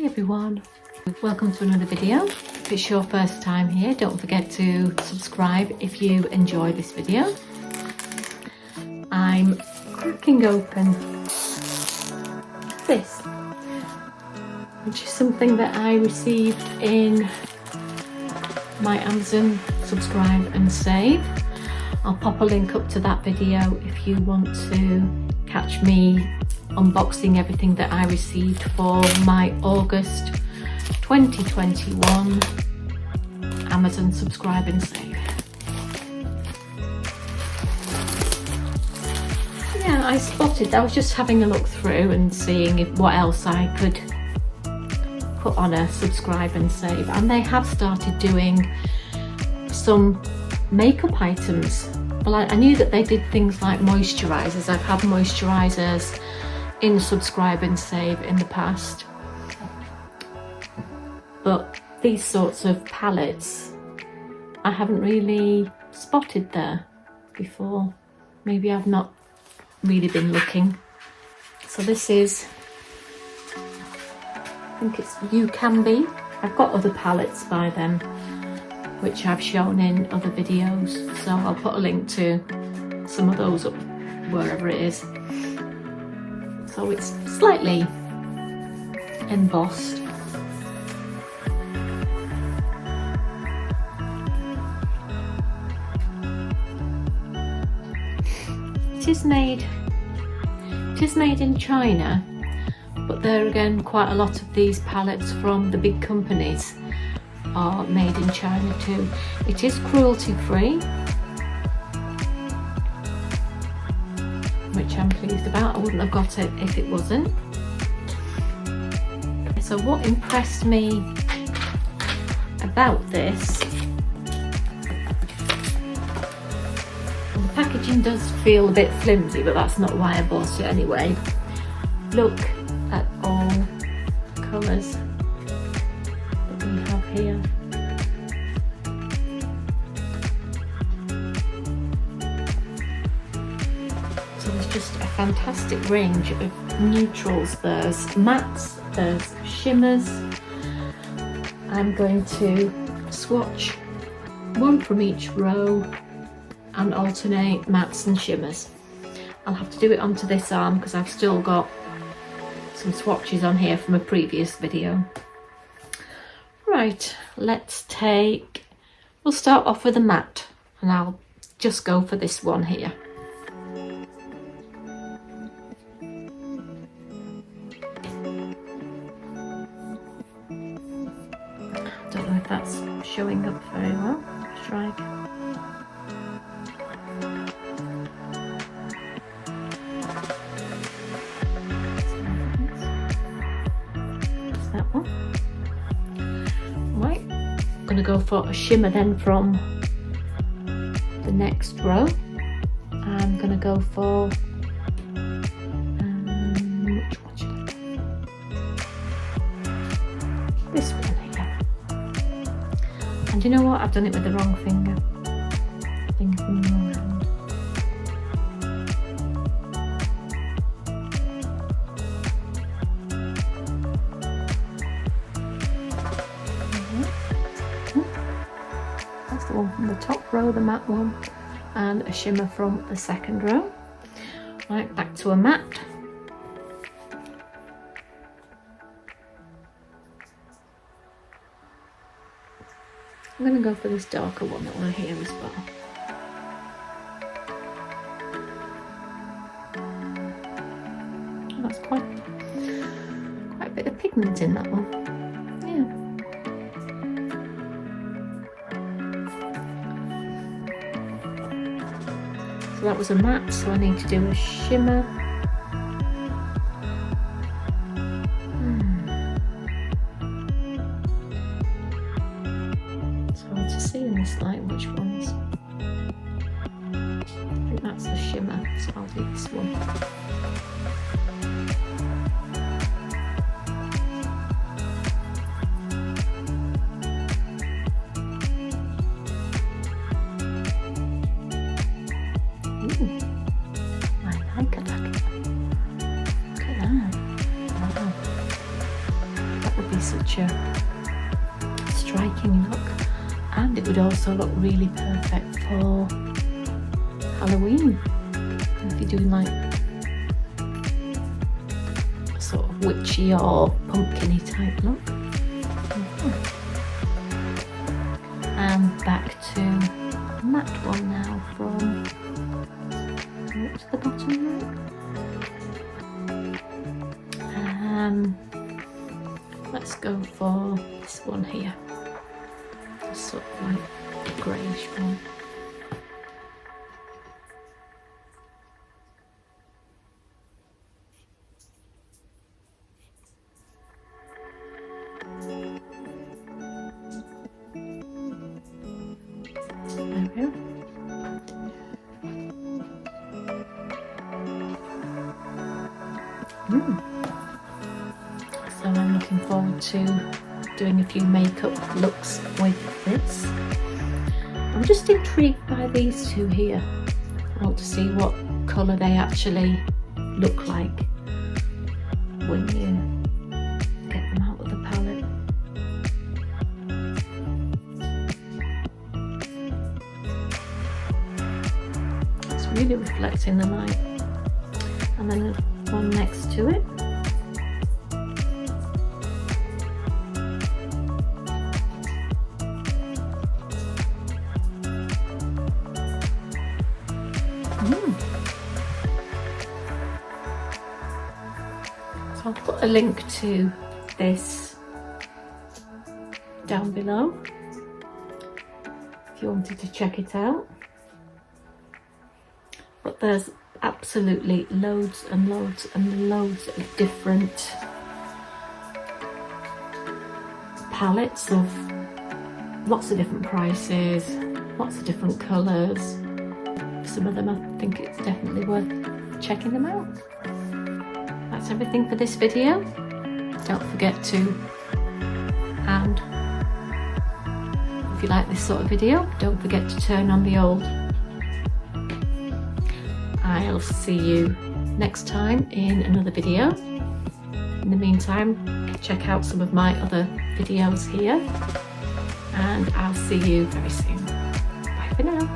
Hi everyone, welcome to another video. If it's your first time here, don't forget to subscribe if you enjoy this video. I'm cracking open this, which is something that I received in my Amazon subscribe and save. I'll pop a link up to that video if you want to catch me unboxing everything that I received for my August 2021 Amazon subscribe and save. Yeah, I was just having a look through and seeing what else I could put on a subscribe and save, and they have started doing some makeup items. Well, I knew that they did things like moisturisers. I've had moisturisers in subscribe and save in the past, but these sorts of palettes I haven't really spotted there before. Maybe I've not really been looking. So this is, I think it's You Can Be. I've got other palettes by them which I've shown in other videos, so I'll put a link to some of those up wherever it is. So it's slightly embossed. It is made in China, but there again, quite a lot of these palettes from the big companies are made in China too. It is cruelty free, which I'm pleased about. I wouldn't have got it if it wasn't. So what impressed me about this, well, the packaging does feel a bit flimsy, but that's not why I bought it anyway. Look at all the colours that we have here. Just a fantastic range of neutrals. There's mattes, there's shimmers. I'm going to swatch one from each row and alternate mattes and shimmers. I'll have to do it onto this arm because I've still got some swatches on here from a previous video. Right, we'll start off with a matte, and I'll just go for this one here. Don't know if that's showing up very well. Let's try again. That's that one. Right, I'm going to go for a shimmer then from the next row. I'm going to go for which one should I go? This one. And you know what? I've done it with the wrong finger. Finger from the wrong hand. That's the one from the top row, the matte one, and a shimmer from the second row. Right, back to a matte. I'm going to go for this darker one that we're here as well. Oh, that's quite a bit of pigment in that one. Yeah. So that was a matte, so I need to do a shimmer. See in this light which ones. I think that's the shimmer, so I'll do this one. Ooh, I like that. would be such a striking look, and it would also look really perfect for Halloween if you're doing like a sort of witchy or pumpkin-y type look. And back to matte one now from right to the bottom right. Let's go for this one here, this sort of like greyish one. There we go. So I'm looking forward to doing a few makeup looks with this. I'm just intrigued by these two here. I want to see what colour they actually look like when you get them out of the palette. It's really reflecting the light. And then there's one next to it. So I'll put a link to this down below if you wanted to check it out. But there's absolutely loads and loads and loads of different palettes of lots of different prices, lots of different colours. Some of them I think it's definitely worth checking them out. That's everything for this video. Don't forget to, and if you like this sort of video, don't forget to turn on the old. I'll see you next time in another video. In the meantime, check out some of my other videos here, and I'll see you very soon. Bye for now.